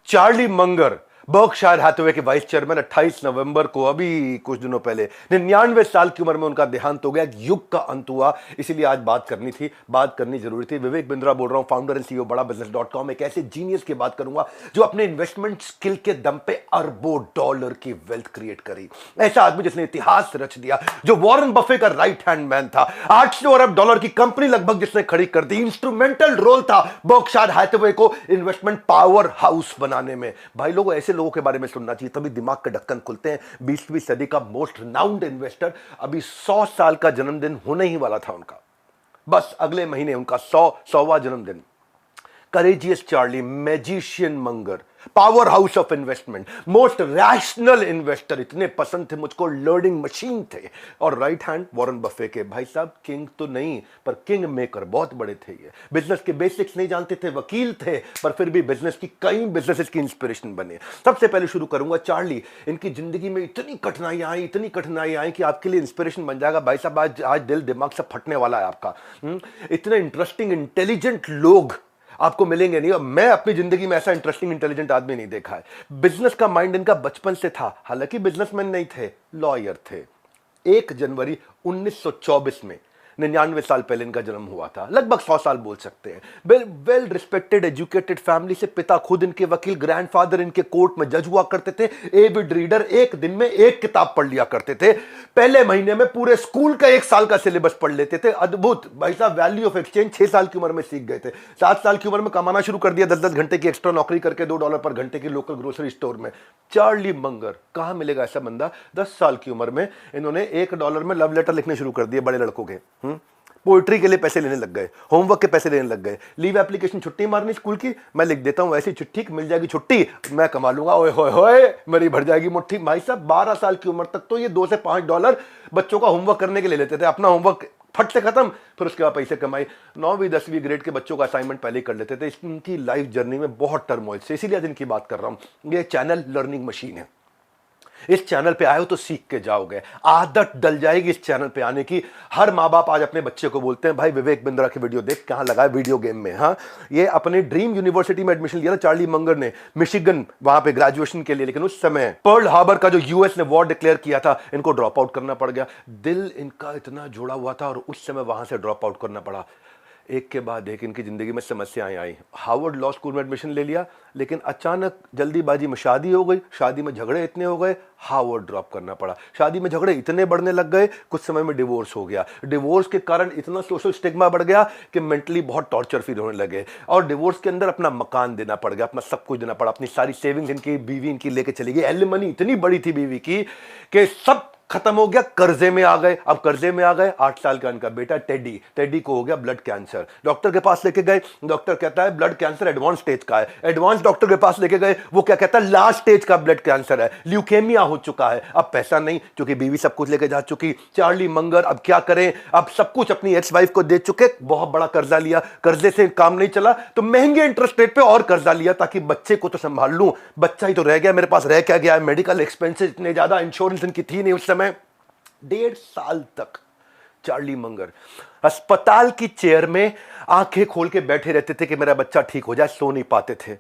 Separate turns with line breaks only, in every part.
Charlie Munger Berkshire Hathaway के vice chairman 28 नवंबर को, अभी कुछ दिनों पहले 99 साल की उम्र में उनका देहांत हो गया। एक युग का अंत हुआ, इसीलिए आज बात करनी थी, बात करनी जरूरी थी। विवेक बिंद्रा बोल रहा हूं, फाउंडर एंड सीईओ बड़ा बिजनेस.com। एक ऐसे जीनियस की बात करूंगा जो अपने इन्वेस्टमेंट स्किल के दम पे अरबों डॉलर की वेल्थ क्रिएट करी। ऐसा आदमी जिसने इतिहास रच दिया, जो वॉरेन बफे का राइट हैंड मैन था। 800 अरब डॉलर की कंपनी लगभग जिसने खड़ी कर दी। इंस्ट्रूमेंटल रोल था बर्कशायर हैथवे को इन्वेस्टमेंट पावर हाउस बनाने में। भाई लोगों, ऐसे लोगों के बारे में सुनना चाहिए, तभी दिमाग के ढक्कन खुलते हैं। 20वीं सदी का मोस्ट रिनाउंड इन्वेस्टर, अभी 100 साल का जन्मदिन होने ही वाला था उनका। बस अगले महीने उनका 100वां जन्मदिन। Courageous Charlie, magician Munger, power house of investment, most rational investor, इतने पसंद थे मुझको, लर्निंग मशीन थे। और राइट हैंड वॉरेन बफे के। भाई साहब, किंग तो नहीं पर किंग मेकर, बहुत बड़े थे ये। बिजनेस के बेसिक्स नहीं जानते थे, वकील थे, पर फिर भी बिजनेस की कई बिजनेसेस की इंस्पिरेशन बने। सबसे पहले शुरू करूंगा चार्ली। इनकी जिंदगी में इतनी कठिनाइयां आई, इतनी कठिनाइयां आई कि आपके लिए इंस्पिरेशन बन जाएगा। भाई साहब, आज दिल दिमाग से फटने वाला है आपका। इतने इंटरेस्टिंग इंटेलिजेंट लोग आपको मिलेंगे नहीं, और मैं अपनी जिंदगी में ऐसा इंटरेस्टिंग इंटेलिजेंट आदमी नहीं देखा है। बिजनेस का माइंड इनका बचपन से था, हालांकि बिजनेसमैन नहीं थे, लॉयर थे। 1 जनवरी 1924 में, 99 साल पहले इनका जन्म हुआ था, लगभग 100 साल बोल सकते हैं। वेल रिस्पेक्टेड एजुकेटेड फैमिली से, पिता खुद इनके वकील, ग्रैंडफादर इनके कोर्ट में जज हुआ करते थे। एविड रीडर, एक दिन में एक किताब पढ़ लिया करते थे। पहले महीने में पूरे स्कूल का 1 साल का सिलेबस पढ़ लेते थे। अद्भुत। भाई साहब, वैल्यू ऑफ एक्सचेंज 6 साल की उम्र में सीख गए थे। 7 साल की उम्र में कमाना शुरू कर दिया, 10-10 घंटे की एक्स्ट्रा नौकरी करके $2 पर घंटे की लोकल ग्रोसरी स्टोर में। चार्ली मंगर, कहां मिलेगा ऐसा बंदा? 10 साल की उम्र में इन्होंने $1 में लव लेटर लिखने शुरू कर दिए बड़े लड़कों के। पोइट्री के लिए पैसे लेने लग गए, होमवर्क के पैसे लेने लग गए। लीव एप्लीकेशन, छुट्टी मारनी स्कूल की, मैं लिख देता हूं, ऐसी चिट्ठी मिल जाएगी छुट्टी, मैं कमा लूंगा, ओए होए होए, मेरी भर जाएगी मुट्ठी। भाई साहब, 12 साल की उम्र तक तो ये $2 से $5 बच्चों का होमवर्क करने के लिए लेते थे। अपना होमवर्क फट से खत्म, फिर उसके बाद पैसे कमाई। 9वीं 10वीं ग्रेड के बच्चों का असाइनमेंट पहले ही कर लेते थे। इनकी लाइफ जर्नी में बहुत टर्मोइल से, इसीलिए आज इनकी बात कर रहा हूं। ये चैनल लर्निंग मशीन है। इस चैनल पे आए हो तो सीख के जाओगे, आदत डल जाएगी इस चैनल पे आने की। हर माँ बाप आज अपने बच्चे को बोलते हैं, भाई विवेक बिंद्रा की वीडियो देख, कहां लगा है? वीडियो गेम में। हाँ, ये अपने ड्रीम यूनिवर्सिटी में एडमिशन लिया था चार्ली मंगर ने, मिशिगन, वहां पे ग्रेजुएशन के लिए। लेकिन उस समय पर्ल हार्बर का जो यूएस ने वॉर डिक्लेयर किया था, इनको ड्रॉप आउट करना पड़ गया। दिल इनका इतना जुड़ा हुआ था और उस समय वहां से ड्रॉप आउट करना पड़ा। एक के बाद एक इनकी जिंदगी में समस्याएं आई। हार्वर्ड लॉ स्कूल में एडमिशन ले लिया, लेकिन अचानक जल्दीबाजी में शादी हो गई। शादी में झगड़े इतने हो गए, हार्वर्ड ड्रॉप करना पड़ा। शादी में झगड़े इतने बढ़ने लग गए, कुछ समय में डिवोर्स हो गया। डिवोर्स के कारण इतना सोशल स्टिग्मा बढ़ गया कि मेंटली बहुत टॉर्चर फील होने लगे। और डिवोर्स के अंदर अपना मकान देना पड़ गया, अपना सब कुछ देना पड़ा, अपनी सारी सेविंग्स इनकी बीवी इनकी लेके चली गई। एलिमनी इतनी बड़ी थी बीवी की कि सब खत्म हो गया, कर्जे में आ गए। अब कर्जे में आ गए, 8 साल का इनका बेटा टेडी को हो गया ब्लड कैंसर। डॉक्टर के पास लेके गए, डॉक्टर कहता है ब्लड कैंसर एडवांस स्टेज का है। एडवांस डॉक्टर के पास लेके गए, वो क्या कहता है? लास्ट स्टेज का ब्लड कैंसर है, ल्यूकेमिया हो चुका है। अब पैसा नहीं, क्योंकि बीवी सब कुछ लेके जा चुकी। चार्ली मंगर अब क्या करें? अब सब कुछ अपनी एक्स वाइफ को दे चुके, बहुत बड़ा कर्जा लिया। कर्जे से काम नहीं चला तो महंगे इंटरेस्ट रेट पे और कर्जा लिया, ताकि बच्चे को तो संभाल लूं। बच्चा ही तो रह गया मेरे पास, रह क्या गया? मेडिकल एक्सपेंसेस इतने ज्यादा, इंश्योरेंस इनकी थी नहीं उस समय। 1.5 साल तक चार्ली मंगर अस्पताल की चेयर में आंखें खोल के बैठे रहते थे कि मेरा बच्चा ठीक हो जाए, सो नहीं पाते थे।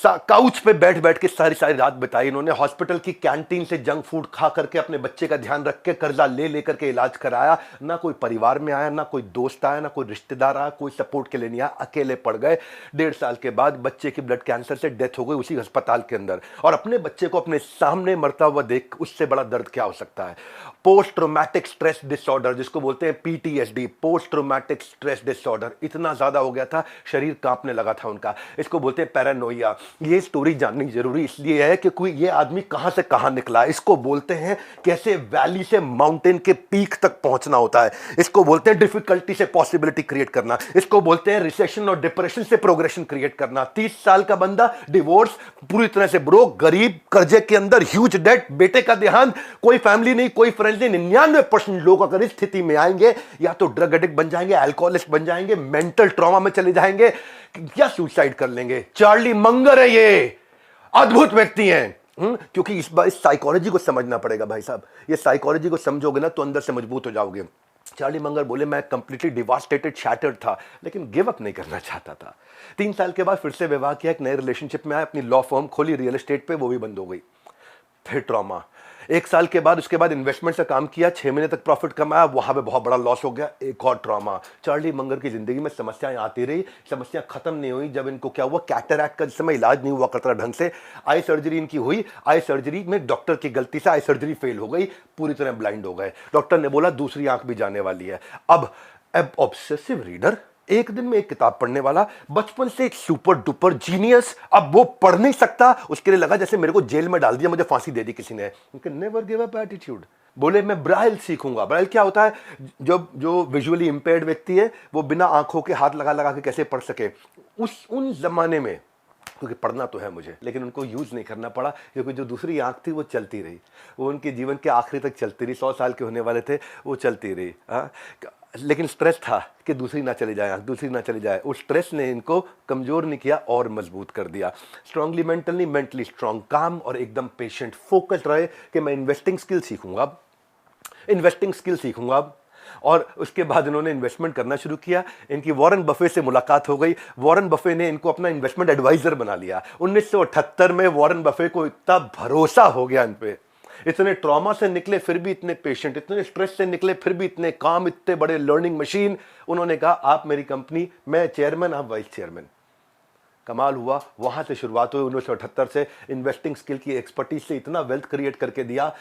काउच पे बैठ बैठ के सारी सारी रात बिताई इन्होंने। हॉस्पिटल की कैंटीन से जंक फूड खा करके अपने बच्चे का ध्यान रख के कर्जा ले लेकर के इलाज कराया। ना कोई परिवार में आया, ना कोई दोस्त आया, ना कोई रिश्तेदार आया, कोई सपोर्ट के लिए नहीं आया, अकेले पड़ गए। 1.5 साल के बाद बच्चे की ब्लड कैंसर से डेथ हो गई उसी अस्पताल के अंदर। और अपने बच्चे को अपने सामने मरता हुआ देख, उससे बड़ा दर्द क्या हो सकता है? पोस्ट ट्रॉमेटिक स्ट्रेस डिसऑर्डर, जिसको बोलते हैं PTSD, post traumatic stress disorder, इतना ज्यादा हो गया था, शरीर कांपने लगा था उनका। इसको बोलते हैं पैरानोइया। ये स्टोरी जाननी जरूरी इसलिए है कि कोई ये आदमी कहां से कहां निकला। इसको बोलते हैं कैसे वैली से माउंटेन के पीक तक पहुंचना होता है। इसको बोलते हैं डिफिकल्टी से पॉसिबिलिटी क्रिएट करना। इसको बोलते हैं रिसेशन और डिप्रेशन से प्रोग्रेशन क्रिएट करना। 30 साल का बंदा, डिवोर्स, पूरी तरह से ब्रोक, गरीब, कर्जे के अंदर, ह्यूज डेट, बेटे का देहांत, कोई फैमिली नहीं, कोई फ्रेंड्स नहीं। 99% लोग अगर इस स्थिति में आएंगे, या तो ड्रग एडिक्ट बन जाएंगे, अल्कोहलिस्ट बन जाएंगे, मेंटल ट्रॉमा में चले जाएंगे, या सुसाइड कर लेंगे। चार्ली मंगर है ये, अद्भुत व्यक्ति हैं। क्योंकि इस साइकोलॉजी को समझना पड़ेगा भाई साहब। ये साइकोलॉजी को समझोगे ना तो अंदर से मजबूत हो जाओगे। चार्ली मंगर बोले मैं कंप्लीटली डिवास्टेटेड, शैटर्ड था, लेकिन गिव अप नहीं करना चाहता था। 3 साल के बाद फिर से विवाह किया, एक नए रिलेशनशिप में आया, अपनी लॉ फर्म खोली रियल एस्टेट पे, वो भी बंद हो गई। फिर ट्रॉमा। 1 साल के बाद उसके बाद इन्वेस्टमेंट से काम किया, 6 महीने तक प्रॉफिट कमाया, वहां पे बहुत बड़ा लॉस हो गया, एक और ट्रॉमा। चार्ली मंगर की जिंदगी में समस्याएं आती रही, समस्या खत्म नहीं हुई। जब इनको क्या हुआ, कैटरैक्ट का जिस समय इलाज नहीं हुआ करता ढंग से, आई सर्जरी इनकी हुई, आई सर्जरी में डॉक्टर की गलती से आई सर्जरी फेल हो गई, पूरी तरह ब्लाइंड हो गए। डॉक्टर ने बोला दूसरी आंख भी जाने वाली है। अब ऑब्सेसिव रीडर, एक दिन में एक किताब पढ़ने वाला, बचपन से एक सुपर डुपर जीनियस, अब वो पढ़ नहीं सकता, उसके लिए लगा जैसे मेरे को जेल में डाल दिया, मुझे फांसी दे दी किसी ने। Never give up attitude. बोले मैं ब्राइल सीखूंगा। ब्राइल क्या होता है, जो विजुअली इंपेयर्ड व्यक्ति है वो बिना आंखों के हाथ लगा लगा के कैसे पढ़ सके। उन जमाने में, क्योंकि पढ़ना तो है मुझे, लेकिन उनको यूज नहीं करना पड़ा, क्योंकि जो दूसरी आंख थी वो चलती रही, वो उनके जीवन के आखिरी तक चलती रही। 100 साल के होने वाले थे, वो चलती रही। लेकिन स्ट्रेस था कि दूसरी ना चली जाए आंख, दूसरी ना चली जाए। उस स्ट्रेस ने इनको कमजोर नहीं किया और मजबूत कर दिया। स्ट्रांगली मेंटली, मेंटली स्ट्रांग, काम और एकदम पेशेंट, फोकस्ड रहे कि मैं इन्वेस्टिंग स्किल सीखूंगा, इन्वेस्टिंग स्किल सीखूंगा। और उसके बाद इन्होंने इन्वेस्टमेंट करना शुरू किया। इनकी वॉरेन बफे से मुलाकात हो गई। वॉरेन बफे ने इनको अपना इन्वेस्टमेंट एडवाइजर बना लिया। 1978 में वॉरेन बफे को इतना भरोसा हो गया इन पे, इतने ट्रॉमा से निकले फिर भी इतने पेशेंट, इतने स्ट्रेस से निकले फिर भी इतने काम, इतने बड़े लर्निंग मशीन। उन्होंने कहा आप मेरी कंपनी, मैं चेयरमैन, आप वाइस चेयरमैन। कमाल हुआ। वहां से शुरुआत हुई 1978 से। इन्वेस्टिंग स्किल की एक्सपर्टीज से इतना वेल्थ क्रिएट करके दिया।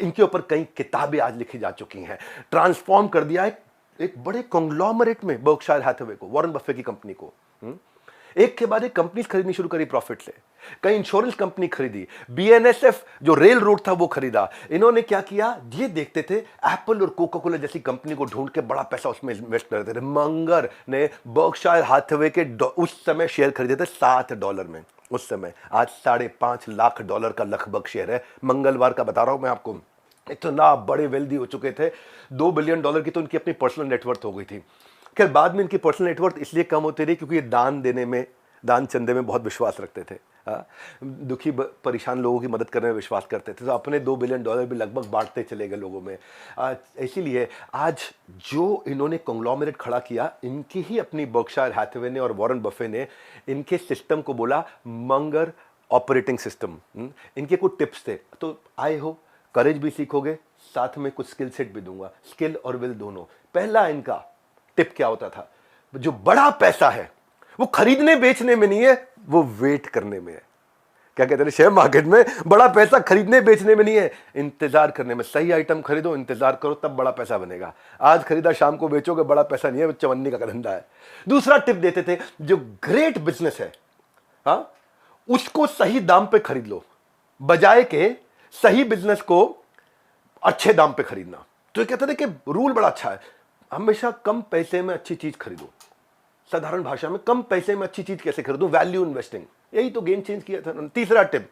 इनके ऊपर कई किताबें आज लिखी जा चुकी हैं। ट्रांसफॉर्म कर दिया एक बड़े कॉन्ग्लोमरेट में बर्कशायर हैथवे को, वॉरेन बफे की कंपनी को। एक के बाद एक कंपनी खरीदनी शुरू करी प्रॉफिट से। कई इंश्योरेंस कंपनी खरीदी, बीएनएसएफ जो रेल रोड था वो खरीदा। इन्होंने क्या किया, ये देखते थे एप्पल और कोका कोला जैसी कंपनी को ढूंढ के बड़ा पैसा उसमें इन्वेस्ट करते थे। मंगर ने बर्कशायर हैथवे के उस समय शेयर खरीदे थे $7 में। उस समय आज $5.5 लाख का लगभग शेयर है। मंगलवार का बता रहा हूं मैं आपको। इतना बड़े वेल्दी हो चुके थे। $2 बिलियन की तो उनकी अपनी पर्सनल नेटवर्थ हो गई थी। खैर बाद में इनकी पर्सनल नेटवर्थ इसलिए कम होती रही क्योंकि ये दान देने में, दान चंदे में बहुत विश्वास रखते थे। दुखी परेशान लोगों की मदद करने में विश्वास करते थे, तो अपने $2 बिलियन भी लगभग बांटते चले गए लोगों में। इसीलिए आज जो इन्होंने कॉन्ग्लोमरेट खड़ा किया, इनकी ही अपनी बर्कशायर हैथवे ने और वॉरेन बफे ने इनके सिस्टम को बोला मंगर ऑपरेटिंग सिस्टम। इनके कुछ टिप्स थे, तो आए हो, करेज भी सीखोगे, साथ में कुछ स्किल सेट भी दूंगा, स्किल और विल दोनों। पहला इनका टिप क्या होता था, जो बड़ा पैसा है वो खरीदने बेचने में नहीं है, वो वेट करने में है। क्या कहते हैं शेयर मार्केट में, बड़ा पैसा खरीदने बेचने में नहीं है, इंतजार करने में। सही आइटम खरीदो, इंतजार करो, तब बड़ा पैसा बनेगा। आज खरीदा शाम को बेचोगे, बड़ा पैसा नहीं है, चवन्नी का धंधा है। दूसरा टिप देते थे, जो ग्रेट बिजनेस है उसको सही दाम पे खरीद लो, बजाय के सही बिजनेस को अच्छे दाम पे खरीदना। तो ये कहते थे कि रूल बड़ा अच्छा है, हमेशा कम पैसे में अच्छी चीज खरीदो। साधारण भाषा में कम पैसे में अच्छी चीज कैसे खरीदूं, वैल्यू इन्वेस्टिंग। यही तो गेम चेंज किया था। तीसरा टिप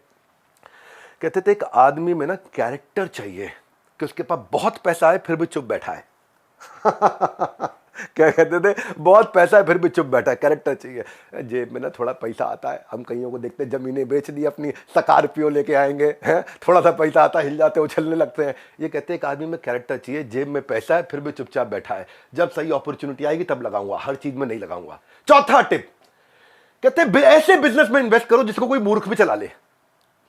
कहते थे, एक आदमी में ना कैरेक्टर चाहिए कि उसके पास बहुत पैसा है फिर भी चुप बैठा है। क्या कहते थे, बहुत पैसा है फिर भी चुप बैठा है, कैरेक्टर चाहिए। जेब में ना थोड़ा पैसा आता है, हम कईयों को देखते हैं जमीनें बेच दी, अपनी स्कॉर्पियो लेके आएंगे, हैं, थोड़ा सा पैसा आता है, हिल जाते हैं, उछलने लगते हैं। ये कहते हैं एक आदमी में कैरेक्टर चाहिए, जेब में पैसा है फिर भी चुपचाप बैठा है, जब सही अपॉर्चुनिटी आएगी तब लगाऊंगा, हर चीज में नहीं लगाऊंगा। चौथा टिप कहते हैं, ऐसे बिजनेस में इन्वेस्ट करो जिसको कोई मूर्ख भी चला ले।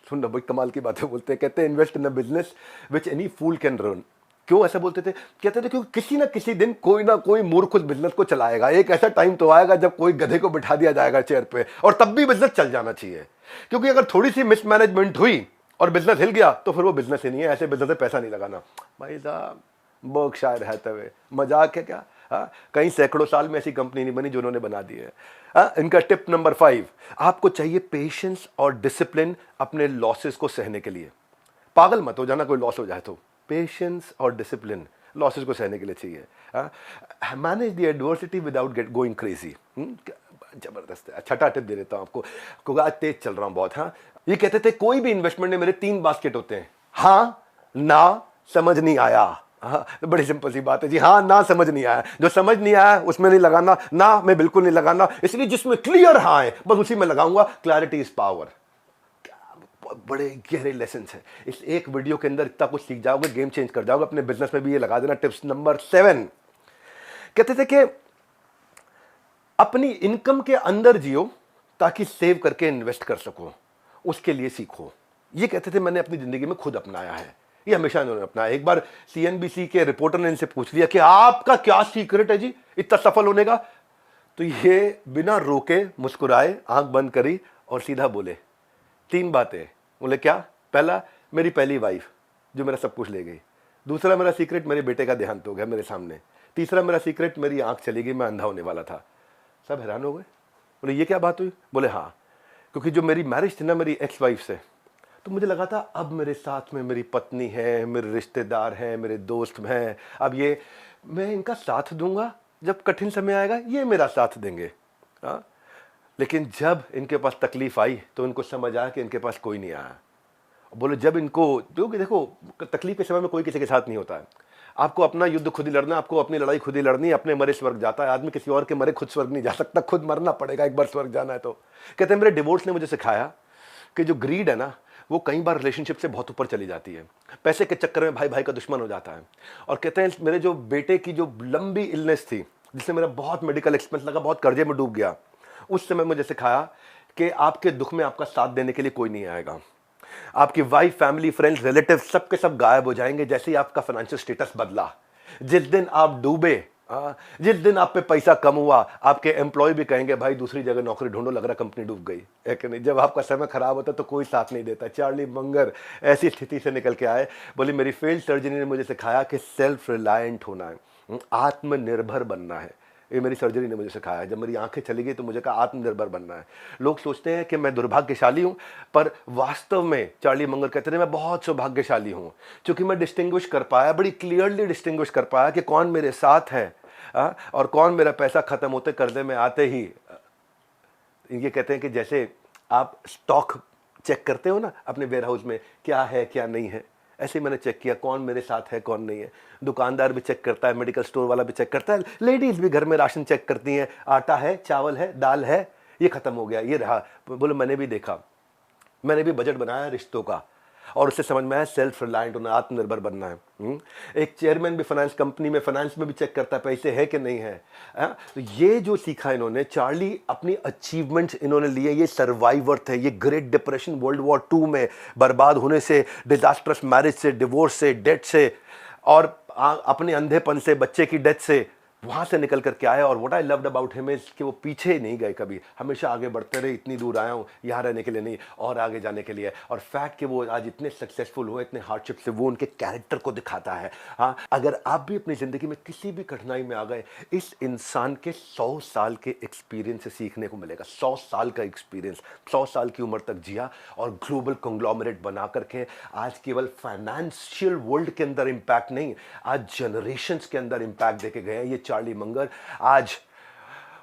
सुन भाई, कमाल की बातें बोलते हैं। कहते हैं invest in a business which any fool can run. क्यों ऐसा बोलते थे, कहते थे क्योंकि किसी ना किसी दिन कोई ना कोई मूर्ख उस बिजनेस को चलाएगा। एक ऐसा टाइम तो आएगा जब कोई गधे को बिठा दिया जाएगा चेयर पे, और तब भी बिजनेस चल जाना चाहिए। क्योंकि अगर थोड़ी सी मिसमैनेजमेंट हुई और बिजनेस हिल गया तो फिर वो बिजनेस ही नहीं है। ऐसे बिजनेस में पैसा नहीं लगाना भाई साहब। बर्कशायर हैथवे, मजाक है क्या? कई सैकड़ों साल में ऐसी कंपनी नहीं बनी जो उन्होंने बना दी है। इनका टिप नंबर 5, आपको चाहिए पेशेंस और डिसिप्लिन अपने लॉसेस को सहने के लिए। पागल मत हो जाना कोई लॉस हो जाए तो। पेशेंस और डिसिप्लिन लॉसेस को सहने के लिए चाहिए। Manage the adversity without going crazy. जबरदस्त है। छठा टिप दे देता हूं आपको, क्योंकि आज तेज चल रहा हूं बहुत। ये कहते थे कोई भी इन्वेस्टमेंट में मेरे 3 बास्केट होते हैं, हाँ, ना, समझ नहीं आया। बड़ी सिंपल सी बात है जी, हाँ, ना, समझ नहीं आया। जो समझ नहीं आया उसमें नहीं लगाना, ना मैं बिल्कुल नहीं लगाना। इसलिए जिसमें क्लियर हाँ है बस उसी में लगाऊंगा। Clarity is power. बड़े गहरे लेसन है इस एक वीडियो के अंदर। इतना कुछ सीख जाओगे, गेम चेंज कर जाओगे। अपने बिजनेस में भी ये लगा देना। टिप्स नंबर 7 कहते थे कि अपनी इनकम के अंदर जियो ताकि सेव करके इन्वेस्ट कर सको, उसके लिए सीखो। ये कहते थे, मैंने अपनी जिंदगी में खुद अपनाया है, ये हमेशा इन्होंने अपनाया। एक बार सीएनबीसी के रिपोर्टर ने इनसे पूछ लिया कि आपका क्या सीक्रेट है जी इतना सफल होने का, तो ये बिना रोके मुस्कुराए, आंख बंद करी और सीधा बोले 3 बातें। बोले क्या? पहला, मेरी पहली वाइफ जो मेरा सब कुछ ले गई। दूसरा, मेरा सीक्रेट मेरे बेटे का देहांत हो गया मेरे सामने। तीसरा, मेरा सीक्रेट मेरी आंख चली गई, मैं अंधा होने वाला था। सब हैरान हो गए। बोले ये क्या बात हुई? बोले हाँ, क्योंकि जो मेरी मैरिज थी ना मेरी एक्स वाइफ से, तो मुझे लगा था अब मेरे साथ में मेरी पत्नी है, मेरे रिश्तेदार हैं, मेरे दोस्त हैं, अब ये मैं इनका साथ दूंगा, जब कठिन समय आएगा ये मेरा साथ देंगे। हाँ, लेकिन जब इनके पास तकलीफ आई तो इनको समझ आया कि इनके पास कोई नहीं आया। बोले जब इनको, क्योंकि देखो तकलीफ के समय में कोई किसी के साथ नहीं होता है। आपको अपना युद्ध खुद ही लड़ना, आपको अपनी लड़ाई खुद ही लड़नी, अपने मरे स्वर्ग जाता है आदमी, किसी और के मरे खुद स्वर्ग नहीं जा सकता, खुद मरना पड़ेगा एक बार स्वर्ग जाना है तो। कहते हैं मेरे डिवोर्स ने मुझे सिखाया कि जो ग्रीड है ना वो कई बार रिलेशनशिप से बहुत ऊपर चली जाती है। पैसे के चक्कर में भाई भाई का दुश्मन हो जाता है। और कहते हैं मेरे जो बेटे की जो लंबी इलनेस थी जिससे मेरा बहुत मेडिकल एक्सपेंस लगा, बहुत कर्जे में डूब गया, उस समय मुझे सिखाया कि आपके दुख में आपका साथ देने के लिए कोई नहीं आएगा। आपकी वाइफ, फैमिली, फ्रेंड्स, रिलेटिव सबके सब गायब हो जाएंगे जैसे ही आपका फाइनेंशियल स्टेटस बदला। जिस दिन आप डूबे, जिस दिन आप पे पैसा कम हुआ, आपके एम्प्लॉय भी कहेंगे भाई दूसरी जगह नौकरी ढूंढो, लग रहा कंपनी डूब गई है कि नहीं। जब आपका समय खराब होता तो कोई साथ नहीं देता। चार्ली मंगर ऐसी स्थिति से निकल के आए। बोले मेरी फील्ड सर्जरी ने मुझे सिखाया कि सेल्फ रिलायंट होना है, आत्मनिर्भर बनना है। ये मेरी सर्जरी ने मुझे सिखाया। जब मेरी आंखें चली गई तो मुझे कहा आत्मनिर्भर बनना है। लोग सोचते हैं कि मैं दुर्भाग्यशाली हूं, पर वास्तव में चार्ली मंगर कहते थे मैं बहुत सौभाग्यशाली हूं, क्योंकि मैं डिस्टिंग्विश कर पाया, बड़ी क्लियरली डिस्टिंग्विश कर पाया कि कौन मेरे साथ है और कौन मेरा पैसा खत्म होते कर्जे में आते ही। ये कहते हैं कि जैसे आप स्टॉक चेक करते हो ना अपने वेयर हाउस में, क्या है क्या नहीं है, ऐसे ही मैंने चेक किया कौन मेरे साथ है कौन नहीं है। दुकानदार भी चेक करता है, मेडिकल स्टोर वाला भी चेक करता है, लेडीज भी घर में राशन चेक करती हैं, आटा है, चावल है, दाल है, ये खत्म हो गया, ये रहा। बोले मैंने भी देखा, मैंने भी बजट बनाया रिश्तों का और उससे समझ में आया सेल्फ रिलायंट होना, आत्मनिर्भर बनना है। एक चेयरमैन भी फाइनेंस कंपनी में, फाइनेंस में भी चेक करता है पैसे है कि नहीं है। तो ये जो सीखा इन्होंने, चार्ली अपनी अचीवमेंट्स इन्होंने लिए, ये सर्वाइवर थे। ये ग्रेट डिप्रेशन, वर्ल्ड वॉर 2 में बर्बाद होने से, डिजास्टरस मैरिज से, डिवोर्स से, डेट से और अपने अंधेपन से, बच्चे की डेथ से, वहां से निकल करके आए। और what I loved about him is कि वो पीछे नहीं गए कभी, हमेशा आगे बढ़ते रहे। इतनी दूर आया हूँ यहाँ रहने के लिए नहीं, और आगे जाने के लिए। और फैक्ट कि वो आज इतने सक्सेसफुल हुए, इतने हार्डशिप से, वो उनके कैरेक्टर को दिखाता है। हाँ, अगर आप भी अपनी जिंदगी में किसी भी कठिनाई में आ गए, इस इंसान के 100 साल के एक्सपीरियंस से सीखने को मिलेगा। 100 साल का एक्सपीरियंस, 100 साल की उम्र तक जिया और ग्लोबल कंग्लोमरेट बना करके आज केवल फाइनेंशियल वर्ल्ड के अंदर इंपैक्ट नहीं, आज जनरेशंस के अंदर इंपैक्ट देके गए हैं ये चार्ली मंगर। आज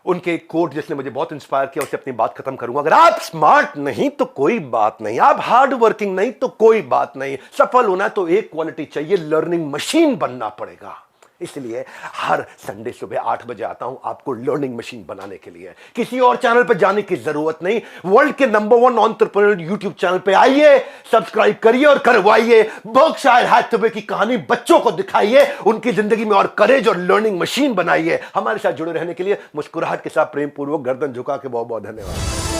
उनके एक कोट जिसने मुझे बहुत इंस्पायर किया, उससे अपनी बात खत्म करूंगा। अगर आप स्मार्ट नहीं तो कोई बात नहीं, आप हार्ड वर्किंग नहीं तो कोई बात नहीं, सफल होना तो एक क्वालिटी चाहिए, लर्निंग मशीन बनना पड़ेगा। इसलिए हर संडे सुबह 8 बजे आता हूं आपको लर्निंग मशीन बनाने के लिए। किसी और चैनल पर जाने की जरूरत नहीं, वर्ल्ड के नंबर 1 एंटरप्रेन्योर यूट्यूब चैनल पे आइए, सब्सक्राइब करिए और करवाइए। बर्कशायर हैथवे की कहानी बच्चों को दिखाइए, उनकी जिंदगी में और करेज और लर्निंग मशीन बनाइए। हमारे साथ जुड़े रहने के लिए मुस्कुराहट के साथ प्रेम पूर्वक गर्दन झुका के बहुत बहुत धन्यवाद।